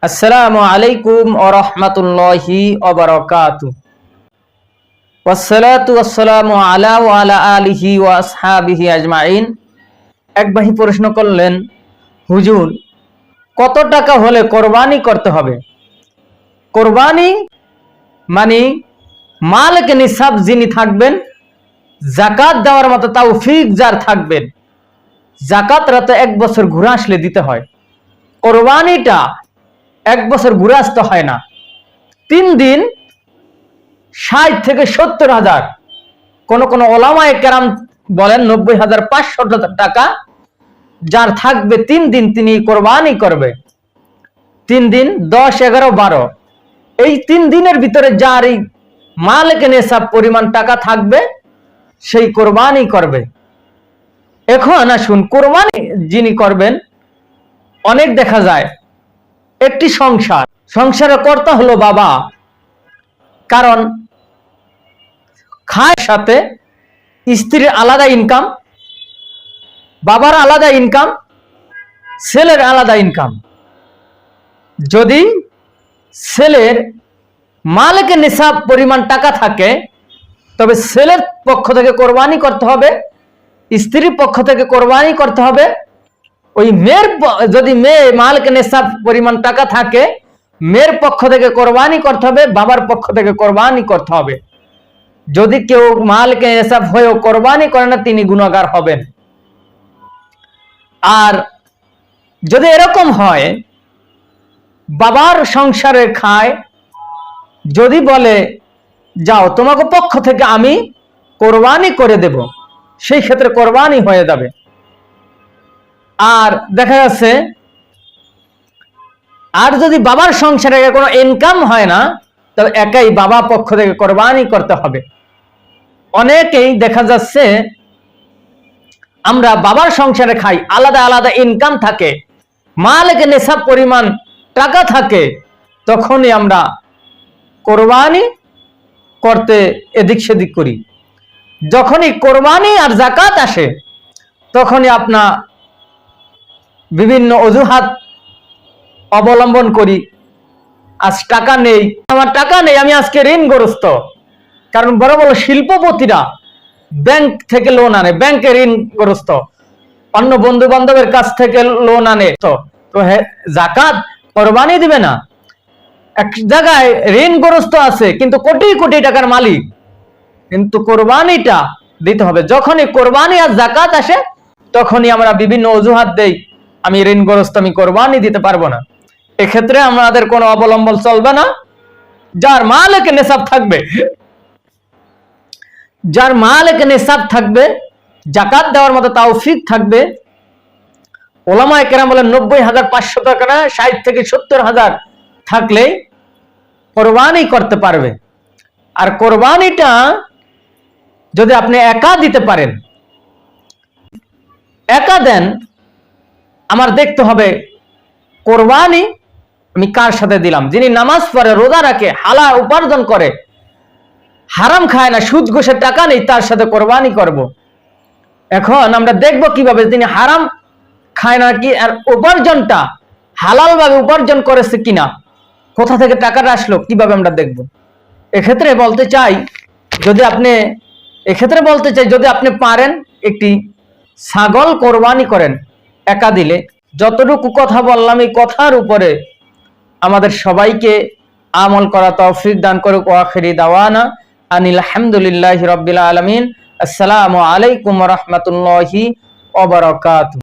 আসসালামু আলাইকুম ওয়া রাহমাতুল্লাহি ওয়া বারাকাতুহু। ওয়াসসালাতু ওয়াসসালামু আলা ওয়া আলা আলিহি ওয়া আসহাবিহি আজমাইন। এক ভাই প্রশ্ন করলেন, হুজুর কত টাকা হলে কোরবানি করতে হবে? কোরবানি মানে মালিক নিসাব যিনি থাকবেন, যাকাত দেওয়ার মতো তৌফিক যার থাকবেন। যাকাত রাতে 1 বছর ঘুরে আসলে দিতে হয়। কোরবানিটা 1 বছর ঘুরে আসতে হয় না। 3 দিন 60 থেকে 70 হাজার, কোন কোন ওলামায়ে কেরাম বলেন 90,500 টাকা যার থাকবে 3 দিন তিনি কোরবানি করবে। 3 দিন 10, 11, 12 এই 3 দিনের ভিতরে যার এই মালিক নিসাব পরিমাণ টাকা থাকবে সেই কোরবানি করবে। এখন আসুন, কোরবানি যিনি করবেন, অনেক দেখা যায় একটি সংসারে কর্তা হলো বাবা, কারণ খায় সাথে স্ত্রীর আলাদা ইনকাম, বাবার আলাদা ইনকাম, ছেলের আলাদা ইনকাম। যদি ছেলের মালিক নিসাব পরিমাণ টাকা থাকে তবে ছেলের পক্ষ থেকে কোরবানি করতে হবে, স্ত্রীর পক্ষ থেকে কোরবানি করতে হবে। ওই মেয়ের যদি মেয়ে মালিক নিসাব পরিমাণ টাকা থাকে, মেয়ের পক্ষ থেকে কোরবানি করতে হবে, বাবার পক্ষ থেকে কোরবানি করতে হবে। যদি কেউ মালিক নিসাব হয়েও কোরবানি করে না, তিনি গুনাহগার হবেন। আর যদি এরকম হয় বাবার সংসারে খায়, যদি বলে যাও তোমাকে পক্ষ থেকে আমি কোরবানি করে দেব, সেই ক্ষেত্রে কোরবানি হয়ে যাবে। আর দেখা যাচ্ছে আর যদি বাবার সংসারে কোনো ইনকাম হয় না, তবে একাই বাবা পক্ষ থেকে কোরবানি করতে হবে। অনেকেই দেখা যাচ্ছে আমরা বাবার সংসারে খাই, আলাদা আলাদা ইনকাম থাকে, মালিক নিসাব পরিমাণ টাকা থাকে, তখনই আমরা কোরবানি করতে এদিক সেদিক করি। যখনই কোরবানি আর যাকাত আসে তখনই আপনার বিভিন্ন অজুহাত অবলম্বন করি। আজ টাকা নেই, আমার টাকা নেই, আমি আজকে ঋণগ্রস্ত। কারণ বড় বড় শিল্পপতিরা ব্যাংক থেকে লোন আনে, ব্যাংকে ঋণগ্রস্ত, অন্য বন্ধু বান্ধবের কাছ থেকে লোন আনে। তো যাকাত কোরবানি দিবে না। এক জায়গায় ঋণগ্রস্ত আছে কিন্তু কোটি কোটি টাকার মালিক, কিন্তু কোরবানিটা দিতে হবে। যখনই কোরবানি আর যাকাত আসে তখনই আমরা বিভিন্ন অজুহাত দেই, আমি ঋণগ্রস্ত, আমি কোরবানি দিতে পারবো না। এক্ষেত্রে আমাদের কোনো অবলম্বন চলবে না। যার মালিক নিসাব থাকবে, যার মালিক নিসাব থাকবে, যাকাত দেওয়ার মতো তৌফিক থাকবে, ওলামায়ে কেরাম বলেন 90,500 টাকা না, 60 থেকে 70 হাজার থাকলেই কোরবানি করতে পারবে। আর কোরবানিটা যদি আপনি একা দিতে পারেন, একা দেন, আমার দেখতে হবে কোরবানি আমি কার সাথে দিলাম। যিনি নামাজ পড়ে, রোজা রাখে, হালাল উপার্জন করে, হারাম খায় না, সুদ ঘুষের টাকা নেই, তার সাথে কোরবানি করব। এখন আমরা দেখব কিভাবে তিনি হারাম খায় না কি, আর উপার্জনটা হালাল ভাবে উপার্জন করেছে কিনা, কোথা থেকে টাকাটা আসলো, কিভাবে আমরা দেখব। এক্ষেত্রে বলতে চাই যদি আপনি পারেন একটি ছাগল কোরবানি করেন একা দিলে। যতটুকু কথা বললাম এই কথার উপরে আমাদের সবাইকে আমল করা তৌফিক দান করুক। আখিরি দাওয়ানা আনিল হামদুলিল্লাহি রাব্বিল আলামিন। আসসালামু আলাইকুম ওয়া রাহমাতুল্লাহি ওয়া বারাকাতুহু।